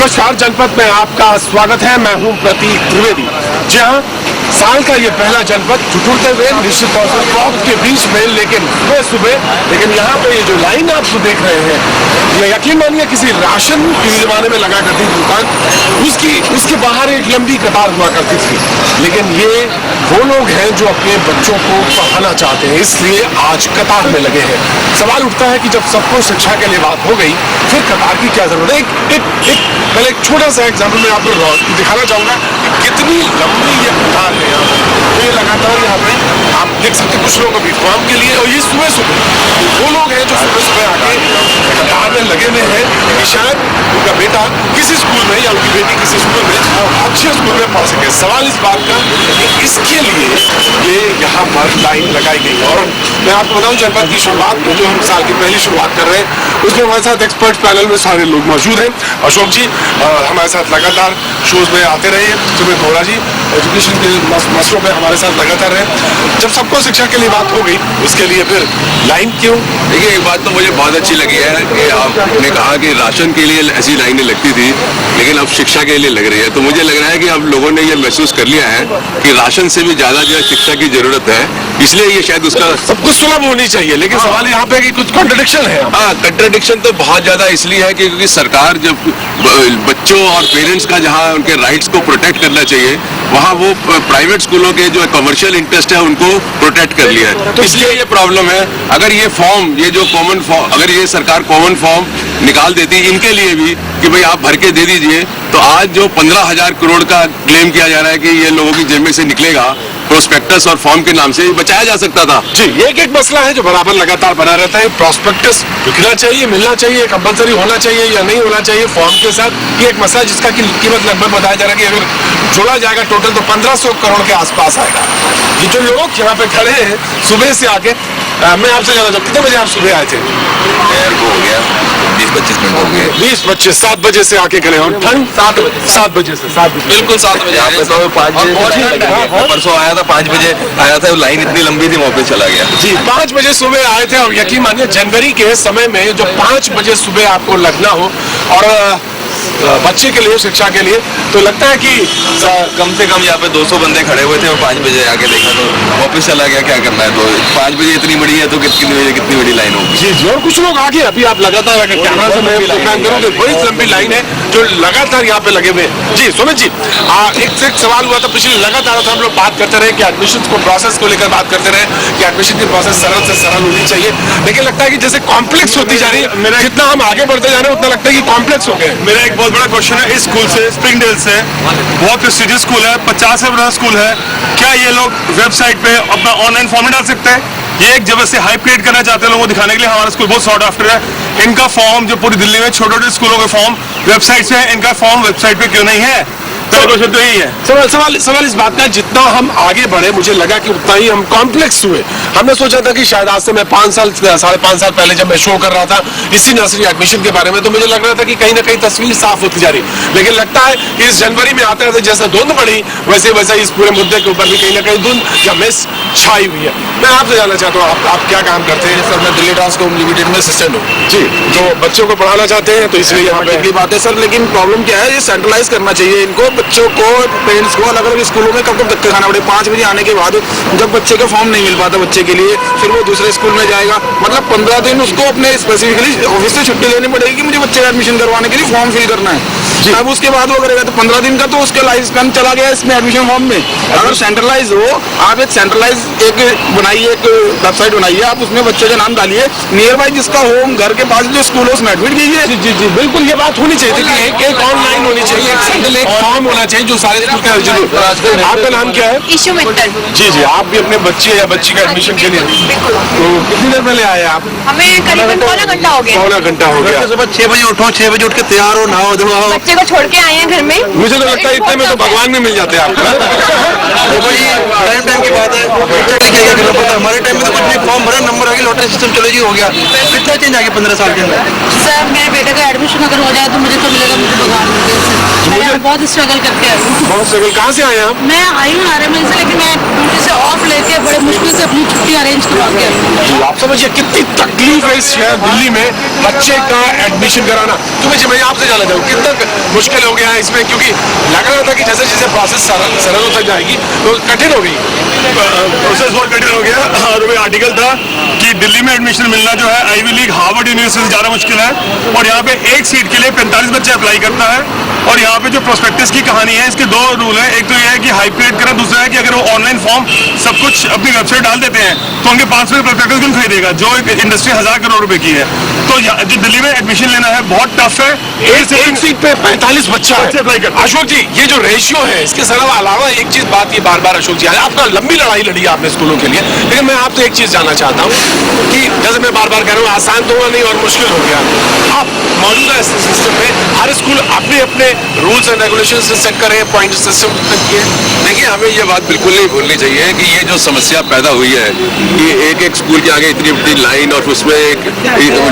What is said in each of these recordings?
नमस्कार, जनपद में आपका स्वागत है। मैं हूं प्रतीक त्रिवेदी। जहां साल का ये पहला जनपद टूटते हुए निश्चित तौर से फॉग के बीच में, लेकिन यहाँ पे ये जो लाइन आप देख रहे हैं, ये यकीन मानिए किसी राशन के जमाने में लगा करती थी दुकान, उसके बाहर एक लंबी कतार हुआ करती थी। लेकिन ये वो लोग हैं जो अपने बच्चों को पढ़ाना चाहते हैं, इसलिए आज कतार में लगे हैं। सवाल उठता है कि जब सबको शिक्षा के लिए बात हो गई, फिर कतार की क्या जरूरत है। पहले एक छोटा सा एग्जाम्पल मैं आपको दिखाना चाहूंगा कि कितनी लंबी ये कतार है। ये लगातार यहाँ पे आप देख सकते, कुछ लोगों को फॉर्म के लिए, और ये सुबह वो लोग हैं जो सुबह आके कतार में लगे हुए हैं कि शायद उनका बेटा किसी स्कूल में या उनकी बेटी किसी स्कूल में अच्छे स्कूल में पढ़ सके। सवाल इस बात का कि इसके लिए ये यहाँ पर लाइन लगाई गई। और मैं आपको बताऊं, जनपद की शुरुआत में जो हम साल की पहली शुरुआत कर रहे हैं, उसमें हमारे साथ एक्सपर्ट पैनल में सारे लोग मौजूद हैं। अशोक जी हमारे साथ लगातार शोज में आते रहे, सुमित बोरा जी एजुकेशन के मसलों पे हमारे साथ लगातार रहे। जब सबको शिक्षा के लिए बात हो गई, उसके लिए फिर लाइन क्यों? देखिए, एक बात तो मुझे बहुत अच्छी लगी है कि आपने कहा कि राशन के लिए ऐसी लाइनें लगती थी, लेकिन अब शिक्षा के लिए लग रही है। तो मुझे लग रहा है कि अब लोगों ने ये महसूस कर लिया है कि राशन से भी ज्यादा जो है शिक्षा की जरूरत है, इसलिए ये शायद उसका सब कुछ सुलभ होनी चाहिए। लेकिन सवाल यहाँ पे कि कुछ कॉन्ट्रडिक्शन है। हाँ, कंट्राडिक्शन तो बहुत ज्यादा इसलिए है क्योंकि सरकार जब बच्चों और पेरेंट्स का जहाँ उनके राइट्स को प्रोटेक्ट करना चाहिए, वहाँ वो प्राइवेट स्कूलों के जो कमर्शियल इंटरेस्ट है उनको प्रोटेक्ट कर लिया है। तो इसलिए ये प्रॉब्लम है। अगर ये फॉर्म, ये जो कॉमन फॉर्म, अगर ये सरकार कॉमन फॉर्म निकाल देती इनके लिए भी कि भाई आप भर के दे दीजिए, तो आज जो 15,000 करोड़ का क्लेम किया जा रहा है कि ये लोगों की जेब में से निकलेगा प्रोस्पेक्टस और फॉर्म के नाम से, बचाया जा सकता था। जी, एक मसला है जो बराबर लगातार बना रहता है। प्रोस्पेक्टस लिखना चाहिए, मिलना चाहिए, कंपलसरी होना चाहिए या नहीं होना चाहिए फॉर्म के साथ। ये एक मसला जिसका कीमत लगभग बताया जा रहा है कि अगर जोड़ा जाएगा टोटल तो 1500 करोड़ के आसपास आएगा। ये जो लोग यहाँ पे खड़े हैं सुबह से आके, मैं आपसे जाना चाहूँ, कितने बजे आप सुबह आए थे? हो गया 20-25 मिनट हो गए। 20-25 7 बजे से आके खड़े। और ठंड 7 बजे से 7 बजे बिल्कुल 7 बजे आए तो 5 बजे, परसों आया था 5 बजे आया था, लाइन इतनी लंबी थी वापस चला गया। जी, 5 बजे सुबह आए थे। और यकीन मानिए जनवरी के समय में जो 5 बजे सुबह आपको लगना हो और बच्चे के लिए, शिक्षा के लिए, तो लगता है कि कम से कम यहाँ पे 200 बंदे खड़े हुए थे और 5 बजे आके देखा तो वापस चला गया। क्या करना है? तो 5 बजे इतनी बड़ी है तो कितनी बजे कितनी बड़ी लाइन होगी। जी जी। और कुछ लोग आगे, अभी आप लगातार कैमरा से मैं प्लान करोगे, बड़ी लंबी लाइन है जो लगातार यहाँ पे लगे हुए। जी सुमित जी, एक सवाल हुआ था पिछले, लगातार हम लोग बात करते रहे कि एडमिशन को, प्रोसेस को लेकर बात करते रहे कि एडमिशन की प्रोसेस सरल से सरल होनी चाहिए, लेकिन लगता है कि जैसे कॉम्प्लेक्स होती जा रही है, मेरा जितना हम आगे बढ़ते जा रहे हैं उतना लगता है कि कॉम्प्लेक्स हो गए। मेरा एक बहुत बड़ा क्वेश्चन है, इस स्कूल से, स्प्रिंगडेल से, बहुत प्रेस्टिजियस स्कूल है, 50 से बड़ा स्कूल है, क्या ये लोग वेबसाइट पे अपना ऑनलाइन फॉर्म डाल सकते हैं? ये एक जब से हाइप क्रिएट करना चाहते हैं लोगों को दिखाने के लिए हमारा स्कूल बहुत सॉर्ट आफ्टर है। इनका फॉर्म जो पूरी दिल्ली में छोटे छोटे स्कूलों के फॉर्म वेबसाइट से है, इनका फॉर्म वेबसाइट पे क्यों नहीं है? तो यही है सवाल इस बात का, जितना हम आगे बढ़े मुझे लगा कि उतना ही हम कॉम्प्लेक्स हुए। हमने सोचा था कि शायद आज से मैं 5 साल 5.5 साल पहले जब मैं शो कर रहा था इसी नर्सरी एडमिशन के बारे में, तो मुझे लग रहा था कि कहीं ना कहीं तस्वीर साफ होती जा रही, लेकिन लगता है कि इस जनवरी में आते रहते जैसे धुंध पड़ी, वैसे इस पूरे मुद्दे के ऊपर भी कहीं ना कहीं धुंध या मिस छाई हुई है। मैं आपसे जानना चाहता हूँ, आप क्या काम करते हैं? सर, मैं दिल्ली ट्रांसकॉम लिमिटेड में असिस्टेंट हूँ। जी, तो बच्चों को पढ़ाना चाहते हैं तो इसलिए यहाँ पे बात है सर, लेकिन प्रॉब्लम क्या है, ये सेंट्रलाइज करना चाहिए इनको, बच्चों को, पेरेंट्स को अलग अलग स्कूलों में कब धक्के खाना पड़े। 5 बजे आने के बाद जब बच्चे का फॉर्म नहीं मिल पाता बच्चे के लिए, फिर वो दूसरे स्कूल में जाएगा, मतलब 15 दिन उसको अपने स्पेसिफिकली ऑफिस से छुट्टी लेनी पड़ेगी कि मुझे बच्चे का एडमिशन करवाने के लिए फॉर्म फिल करना है। अब उसके बाद वो करेगा तो 15 दिन का तो उसका लाइफ स्पैन चला गया इसमें एडमिशन फॉर्म में। अगर सेंट्रलाइज हो, आप एक सेंट्रलाइज एक बनाइए, एक वेबसाइट बनाइए, आप उसमें बच्चे का नाम डालिए, नियर बाई जिसका होम, घर के पास जो स्कूल है उसमें एडमिट कीजिए। जी जी, बिल्कुल ये बात होनी चाहिए कि एक ऑनलाइन होनी चाहिए, एक सिंगल एक फॉर्म होना चाहिए जो सारे स्कूल का एलिजिबल। आपका नाम क्या है? इशू मित्तल। जी जी, आप भी अपने बच्चे या बच्ची का एडमिशन के लिए, तो कितनी देर पहले आए आप? हमें करीबन पौना घंटा हो गया। पौना घंटा हो गया। सुबह 6 बजे उठो, 6 बजे उठ के तैयार हो, नहाओ धोओ। बच्चे को छोड़ के आए हैं घर में। मुझे तो लगता है इतने में तो भगवान में मिल जाते हैं आपको। टाइम की बात है। हमारे टाइम में तो कुछ नहीं, फॉर्म भरा, नंबर आ गया, लॉटरी सिस्टम चलो जी हो गया। कितना चेंज आ गया 15 साल के अंदर। सर मेरे बेटे का एडमिशन अगर हो जाए तो मुझे तो मिलेगा, मुझे भगवान मिले सर। मैं बहुत स्ट्रगल करके आई हूँ। बहुत स्ट्रगल। कहाँ से आए आप? मैं आई हूँ RML से, लेकिन मैं ड्यूटी से ऑफ लेके बड़े मुश्किल से अपनी छुट्टी अरेंज करवा के आई हूँ। आप समझिए कितनी तकलीफ है इस शहर दिल्ली में बच्चे का एडमिशन कराना। तो मैं आपसे जानना चाहूँ कितना मुश्किल हो गया है इसमें, क्योंकि लग रहा था कि जैसे जैसे प्रोसेस सरल होता जाएगी तो कठिन हो गई। प्रोसेस बहुत कठिन हो गया। और वो आर्टिकल था कि दिल्ली में एडमिशन मिलना जो है आईवी लीग हार्वर्ड यूनिवर्सिटी से ज़्यादा मुश्किल है, और यहाँ पे एक सीट के लिए 45 बच्चे अप्लाई करता है। और यहाँ पे जो प्रोस्पेक्टस की कहानी है, इसके दो रूल है। एक तो ये है कि हाइपरेट करना, दूसरा है कि अगर वो ऑनलाइन फॉर्म सब कुछ अपनी वेबसाइट डाल देते हैं तो उनके 500 के प्रोस्पेक्टस कौन खरीदेगा, जो एक इंडस्ट्री 1000 करोड़ रुपए की है। तो जो दिल्ली में एडमिशन लेना है बहुत टफ है। एक सीट पे 45 बच्चा है। अशोक जी, ये जो रेशियो है इसके अलावा एक चीज बात ये बार बार अशोक जी, आपका लंबी लड़ाई लड़ी है आपने स्कूलों के लिए, लेकिन मैं आपसे एक चीज जानना चाहता हूँ कि जैसे मैं बार बार कह रहा हूँ आसान तो हुआ नहीं और मुश्किल हो गया। आप मौजूदा सिस्टम में हर स्कूल अपने अपने रूल्स एंड रेगुलेशन से सेट करें, पॉइंट सिस्टम किए। देखिए, हमें ये बात बिल्कुल नहीं भूलनी चाहिए कि ये जो समस्या पैदा हुई है कि एक स्कूल के आगे इतनी बड़ी लाइन और उसमें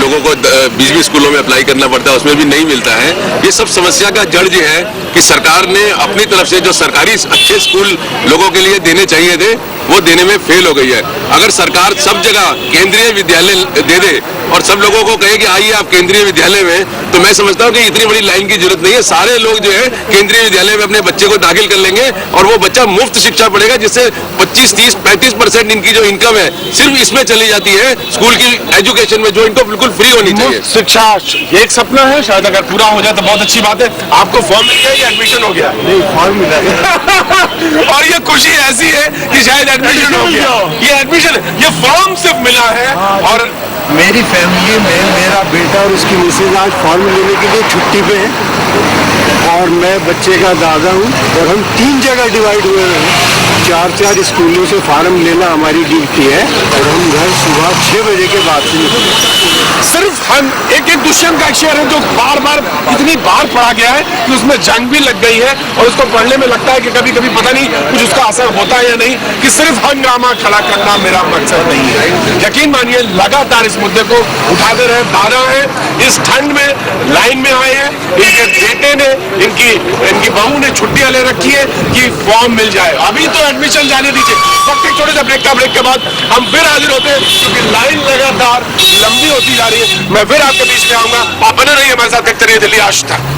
लोगों को 20-20 स्कूलों में अप्लाई करना पड़ता है, उसमें भी नहीं मिलता है। ये सब समस्या का जड़ ये है कि सरकार ने अपनी तरफ से जो सरकारी अच्छे स्कूल लोगों के लिए देने चाहिए थे वो देने में फेल हो गई है। अगर सरकार सब जगह केंद्रीय विद्यालय दे दे और सब लोगों को कहे कि आइए आप केंद्रीय विद्यालय में, तो मैं समझता हूँ कि इतनी बड़ी लाइन की जरूरत नहीं है। सारे लोग जो है केंद्रीय विद्यालय में अपने बच्चे को दाखिल कर लेंगे और वो बच्चा मुफ्त शिक्षा पढ़ेगा, जिससे 25, 30, 35% इनकी जो इनकम है सिर्फ इसमें चली जाती है स्कूल की एजुकेशन में, जो इनको बिल्कुल फ्री होनी चाहिए। शिक्षा ये एक सपना है, शायद अगर पूरा हो जाए तो बहुत अच्छी बात है। आपको फॉर्म मिल गया या एडमिशन हो गया? नहीं, फॉर्म मिला और ये खुशी ऐसी है कि शायद एडमिशन हो गया। ये एडमिशन, ये फॉर्म सिर्फ मिला है। और मेरी फैमिली में मेरा बेटा और उसकी मिसेज आज फॉर्म लेने के लिए छुट्टी पे है और मैं बच्चे का दादा हूँ और हम 3 जगह डिवाइड हुए हैं। 4 स्कूलों से फॉर्म लेना हमारी ड्यूटी है और हम घर सुबह 6 बजे के बाद से निकलते हैं। सिर्फ हम एक दुष्यंत का शेर है जो बार बार इतनी बार पढ़ा गया है कि उसमें जंग भी लग गई है और उसको पढ़ने में लगता है कि कभी कभी पता नहीं कुछ उसका असर होता है या नहीं, कि सिर्फ हंगामा खड़ा करना मेरा मकसद नहीं है। यकीन मानिए लगातार इस मुद्दे को उठाते रहे, बाधा है इस ठंड में लाइन में आए हैं, इनके बेटे ने इनकी बहू ने छुट्टियां ले रखी है कि फॉर्म मिल जाए। अभी तो एडमिशन जाने दीजिए, वक्त एक छोटे से ब्रेक के बाद हम फिर हाजिर होते हैं क्योंकि लाइन लगातार लंबी होती जा रही है। मैं फिर आपके बीच में आऊंगा, आप बने रहिए हमारे साथ, देखते रहिए दिल्ली आज तक।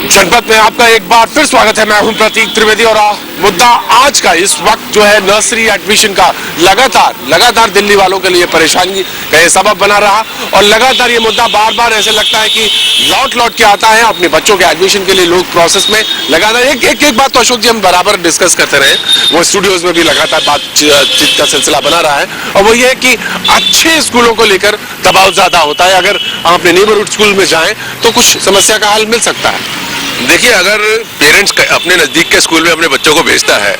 जनपद में आपका एक बार फिर स्वागत है। मैं हूं प्रतीक त्रिवेदी और मुद्दा आज का इस वक्त जो है नर्सरी एडमिशन का लगातार दिल्ली वालों के लिए परेशानी का ये सबब बना रहा और लगातार ये मुद्दा बार बार ऐसे लगता है कि लौट के आता है। अपने बच्चों के एडमिशन के लिए लोग प्रोसेस में लगातार एक बात तो अशोक जी हम बराबर डिस्कस करते रहे, वो स्टूडियोज में भी लगातार बातचीत का सिलसिला बना रहा है और वो ये है कि अच्छे स्कूलों को लेकर दबाव ज्यादा होता है। अगर हम अपने नेबरहुड स्कूल में जाएं तो कुछ समस्या का हल मिल सकता है। देखिए, अगर पेरेंट्स अपने नजदीक के स्कूल में अपने बच्चों को भेजता है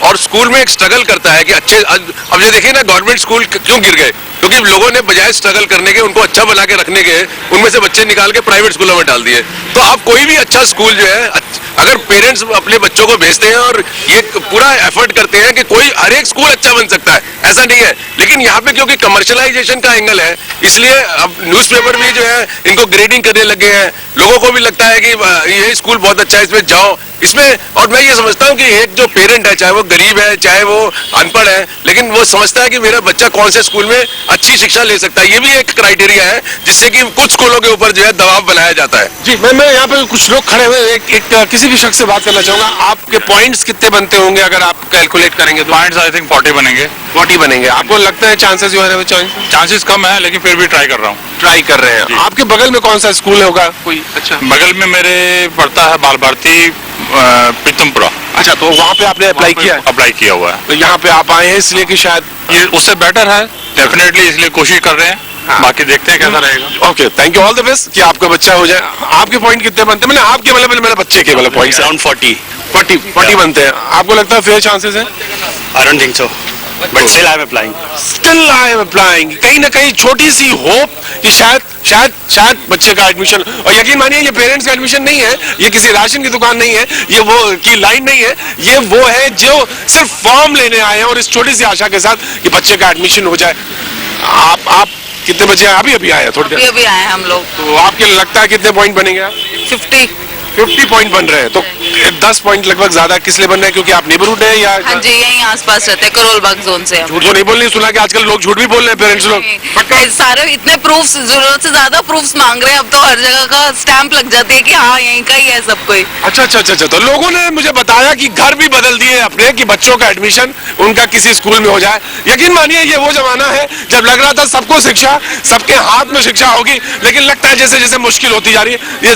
और स्कूल में एक स्ट्रगल करता है कि अच्छे, अब ये देखिए ना गवर्नमेंट स्कूल क्यों गिर गए, क्योंकि लोगों ने बजाय स्ट्रगल करने के, उनको अच्छा बना के रखने के, उनमें से बच्चे निकाल के प्राइवेट स्कूलों में डाल दिए। तो अब कोई भी अच्छा स्कूल जो है, अगर पेरेंट्स अपने बच्चों को भेजते हैं और ये पूरा एफर्ट करते हैं कि कोई हर एक स्कूल अच्छा बन सकता है, ऐसा नहीं है। लेकिन यहाँ पे क्योंकि कमर्शलाइजेशन का एंगल है, इसलिए अब न्यूज़पेपर भी जो है इनको ग्रेडिंग करने लगे हैं। लोगों को भी लगता है कि ये स्कूल बहुत अच्छा है, इसमें जाओ इसमें। और मैं ये समझता हूँ कि एक जो पेरेंट है, चाहे वो गरीब है चाहे वो अनपढ़ है, लेकिन वो समझता है कि मेरा बच्चा कौन से स्कूल में अच्छी शिक्षा ले सकता है। ये भी एक क्राइटेरिया है जिससे कि कुछ स्कूलों के ऊपर जो है दबाव बनाया जाता है। जी, मैं यहाँ पे कुछ लोग खड़े हुए, किसी भी शख्स से बात करना चाहूंगा। आपके पॉइंट्स कितने बनते होंगे अगर आप कैलकुलेट करेंगे तो? पॉइंट्स आई थिंक 40 बनेंगे। 40 बनेंगे। आपको लगता है चांसेस जो है चांसेस कम है, लेकिन फिर भी ट्राई कर रहा हूँ। ट्राई कर रहे हैं। आपके बगल में कौन सा स्कूल होगा कोई अच्छा? बगल में मेरे पढ़ता है बाल भारती पीतमपुरा। अच्छा, तो वहाँ पे आपने अप्लाई किया है? अप्लाई किया हुआ है। तो यहाँ पे आप आए हैं इसलिए कि शायद ये उससे बेटर है डेफिनेटली इसलिए कोशिश कर रहे हैं, बाकी देखते हैं कैसा रहेगा। Okay, thank you, all the best कि आपका बच्चा हो जाए। आपके पॉइंट कितने बनते हैं? मतलब आपके मतलब मेरे बच्चे के मतलब पॉइंट्स अराउंड 40 बनते हैं। आपको लगता है फेयर चांसेस है? I don't think so, but still I am applying. Still I am applying. कहीं ना कहीं छोटी सी होप कि शायद बच्चे का एडमिशन, और यकीन मानिए ये पेरेंट्स का एडमिशन नहीं है, ये किसी राशन की दुकान नहीं है, ये वो की लाइन नहीं है, ये वो है जो सिर्फ फॉर्म लेने आए हैं और इस छोटी सी आशा के साथ कि बच्चे का एडमिशन हो जाए। आप कितने बच्चे अभी आए हैं? थोड़ी देर अभी आए हम लोग। तो आपके लगता है कितने पॉइंट बनेंगे? 50 पॉइंट बन रहे हैं, तो 10 पॉइंट लगभग ज्यादा किस लिए बन रहे हैं? क्योंकि आप नेबरहुड है या? हाँ जी, यहीं आसपास रहते हैं, करोल बाग जोन से हम। झूठ तो नहीं बोल रही, सुना कि आजकल लोग झूठ भी बोल रहे हैं पेरेंट्स लोग। सारे इतने प्रूफ्स, जरूरत से ज्यादा प्रूफ्स मांग रहे हैं, अब तो हर जगह का स्टैंप लग जाती है कि हाँ यहीं का ही है सब कोई। अच्छा, तो लोगों ने मुझे बताया कि घर भी बदल दिए अपने कि बच्चों का एडमिशन उनका किसी स्कूल में हो जाए। यकीन मानिए ये वो जमाना है जब लग रहा था सबको शिक्षा, सबके हाथ में शिक्षा होगी, लेकिन लगता है जैसे जैसे मुश्किल होती जा रही है। ये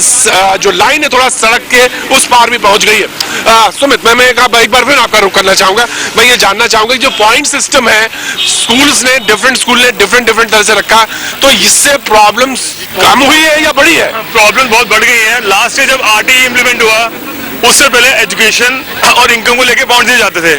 जो लाइन है थोड़ा सड़क के उस पार भी पहुंच गई है। सुमित, मैं एक बार फिर आपका रुख करना चाहूंगा। मैं ये जानना चाहूंगा कि जो पॉइंट सिस्टम है स्कूल्स ने, डिफरेंट स्कूल ने डिफरेंट तरह से रखा, तो इससे प्रॉब्लम्स कम हुई है या बढ़ी है? प्रॉब्लम बहुत बढ़ गई है। लास्ट ईयर जब आरटीई इम्प्लीमेंट हुआ, उससे पहले एजुकेशन और इनकम को लेके पॉइंट दिए जाते थे।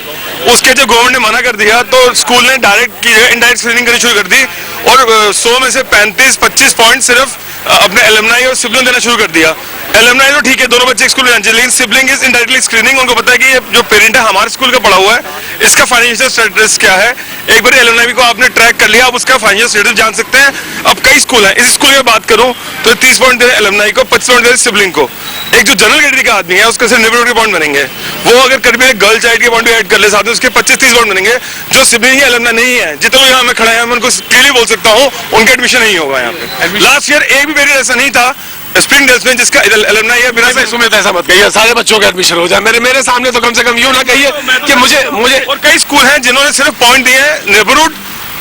उसके जब गवर्नमेंट ने मना कर दिया तो स्कूल ने डायरेक्ट इनडायरेक्ट स्क्रीनिंग करनी शुरू कर दी, और 100 में से 35-25 पॉइंट सिर्फ अपने एलुमनाई और सिबलिंग देना शुरू कर दिया। एलुमनाई तो ठीक है, दोनों बच्चे स्कूल में जाने चाहिए, लेकिन सिबलिंग इज इनडायरेक्टली स्क्रीनिंग। उनको पता है कि ये जो पेरेंट है हमारे स्कूल का पढ़ा हुआ है, इसका फाइनेंशियल स्टेटस क्या है। एक बार एलुमनाई को आपने ट्रैक कर लिया, आप उसका फाइनेंशियल स्टेटस जान सकते हैं। अब कई स्कूल हैं, इस स्कूल में बात करूं तो 30 पॉइंट दे एलुमनाई को, 25 पॉइंट दे सिबलिंग को। एक जो जनरल कैटेगरी का आदमी है उसका सिर्फ नेबरहुड के पॉइंट बनेंगे, वो अगर करीब गर्ल चाइल्ड के पॉइंट भी ऐड कर ले साथ में, उसके 25-30 पॉइंट बनेंगे। जो सिबलिंग या एलुमनाई नहीं है, जितने लोग यहाँ में खड़े हैं मैं उनको क्लियरली बोल सकता हूँ उनका एडमिशन नहीं होगा यहाँ पे। लास्ट ईयर एक भी पेरेंट ऐसा नहीं था स्प्रिंग डेल्स में जिसका एलुमनाई है बिना से। सुमित, ऐसा मत कहिए सारे बच्चों का एडमिशन हो जाए। मेरे सामने तो कम से कम यूं ना कहिए कि मुझे और कई स्कूल हैं जिन्होंने सिर्फ पॉइंट दिए हैं नेबरहुड,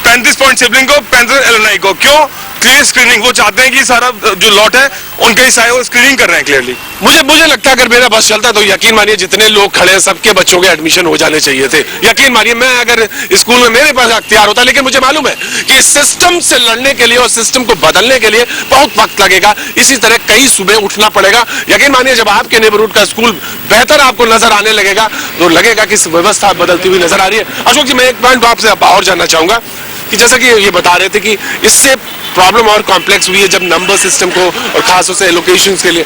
35 पॉइंट सिबलिंग को, 35 एलुमनाई को। क्यों? Clear screening. वो चाहते हैं कि सारा जो लॉट है उनके हिस्सा है, वो स्क्रीनिंग कर रहे हैं क्लियरली। मुझे लगता है अगर मेरा बस चलता तो यकीन मानिए जितने लोग खड़े हैं सबके बच्चों के एडमिशन हो जाने चाहिए थे। यकीन मानिए मैं अगर स्कूल में मेरे पास अख्तियार होता, लेकिन मुझे मालूम है कि सिस्टम से लड़ने के लिए और सिस्टम को बदलने के लिए बहुत वक्त लगेगा। इसी तरह कई सुबह उठना पड़ेगा। यकीन मानिए जब आपके नेबरहुड का स्कूल बेहतर आपको नजर आने लगेगा तो लगेगा कि व्यवस्था बदलती हुई नजर आ रही है। अशोक जी, मैं एक पॉइंट आपसे और जानना चाहूंगा कि जैसा कि ये बता रहे थे कि इससे प्रॉब्लम और कॉम्प्लेक्स हुई है जब नंबर सिस्टम को और खासतौर से एलोकेशंस के लिए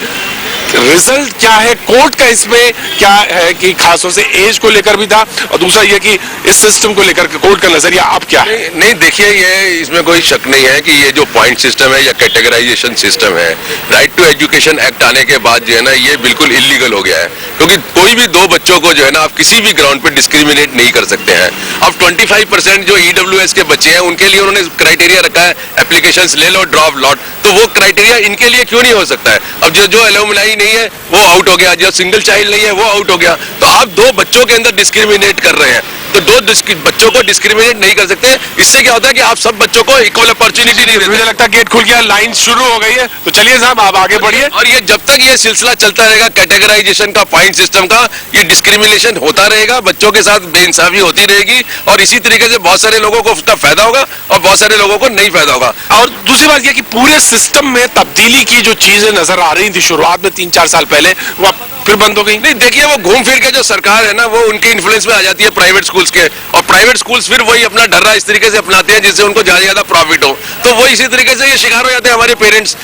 रिजल्ट क्या है, कोर्ट का इसमें क्या है कि खासतौर से एज को लेकर भी था, और दूसरा ये कि इस सिस्टम को लेकर कोर्ट का नजरिया आप क्या है? नहीं देखिए, ये इसमें कोई शक नहीं है कि ये जो पॉइंट सिस्टम है या कैटेगराइजेशन सिस्टम है, राइट टू एजुकेशन एक्ट आने के बाद जो है ना ये बिल्कुल इलीगल हो गया है। क्योंकि कोई भी दो बच्चों को जो है ना आप किसी भी ग्राउंड पे डिस्क्रिमिनेट नहीं कर सकते हैं। अब 25% जो EWS के बच्चे हैं उनके लिए उन्होंने क्राइटेरिया रखा है, एप्लीकेशंस ले लो, ड्रॉप लॉट, तो वो क्राइटेरिया इनके लिए क्यों नहीं हो सकता है? अब जो एलुमनाई नहीं है वो आउट हो गया, जो सिंगल चाइल्ड नहीं है वो आउट हो गया, तो आप दो बच्चों के अंदर डिस्क्रिमिनेट कर रहे हैं। तो दो बच्चों को डिस्क्रिमिनेट नहीं कर सकते। इससे क्या होता है कि आप सब बच्चों को इक्वल अपॉर्चुनिटी नहीं देते। मुझे लगता है गेट खुल गया, लाइन शुरू हो गई है, तो चलिए साहब आप आगे बढ़िए। और ये जब तक ये सिलसिला चलता रहेगा कैटेगराइजेशन का, पॉइंट सिस्टम का, ये डिस्क्रिमिनेशन होता रहेगा, बच्चों के साथ बेइंसाफी होती रहेगी, और इसी तरीके से बहुत सारे लोगों को उसका फायदा होगा और बहुत सारे लोगों को नहीं फायदा होगा। और दूसरी बात यह कि पूरे सिस्टम में तब्दीली की जो चीजें नजर आ रही थी शुरुआत में 3-4 साल पहले, वो फिर बंद हो गई। नहीं देखिए, वो घूम फिर के जो सरकार है ना वो उनके इन्फ्लुएंस में आ जाती है प्राइवेट स्कूल्स के, और प्राइवेट स्कूल्स फिर वही अपना डर्रा इस तरीके से अपनाते हैं जिससे उनको ज्यादा प्रॉफिट हो, तो वो इसी तरीके से ये शिकार हो जाते हैं हमारे पेरेंट्स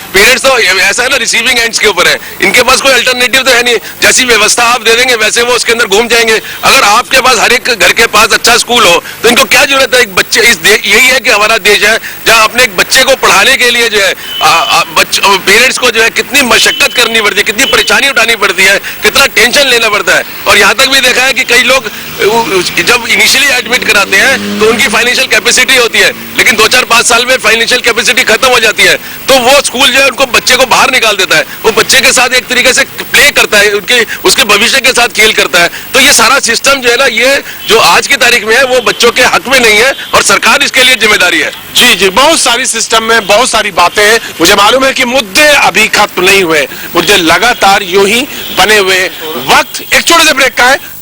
तो ऐसा है ना, रिसीविंग एंड्स के ऊपर है, इनके पास कोई अल्टरनेटिव तो है नहीं। जैसी व्यवस्था आप दे देंगे वैसे वो उसके अंदर घूम जाएंगे। अगर आपके पास हर एक घर के पास अच्छा स्कूल हो तो इनको क्या जरूरत है? एक बच्चे यही है कि हमारा देश है जहाँ अपने एक बच्चे को पढ़ाने के लिए जो है पेरेंट्स को जो है कितनी मशक्कत करनी पड़ती है, कितनी परेशानी उठानी पड़ती है, कितना टेंशन लेना पड़ता है। और यहाँ तक भी देखा है कि कई लोग जब इनिशियली एडमिट कराते हैं तो उनकी फाइनेंशियल कैपेसिटी होती है, लेकिन 2-4-5 साल में फाइनेंशियल कैपेसिटी खत्म हो जाती है, तो वो स्कूल जो है उनको बच्चे को बाहर निकाल देता है। वो बच्चे के साथ एक तरीके से प्ले करता है, उसके भविष्य के साथ खेल करता है। तो ये सारा सिस्टम जो है ना, ये जो आज की तारीख में है वो बच्चों के हक में नहीं है, और सरकार इसके लिए जिम्मेदारी है। जी, बहुत सारी सिस्टम में बहुत सारी बातें हैं। मुझे मालूम है कि मुद्दे अभी खत्म नहीं हुए, मुझे लगातार यूं ही बने हुए। वक्त एक छोटे से ब्रेक का है।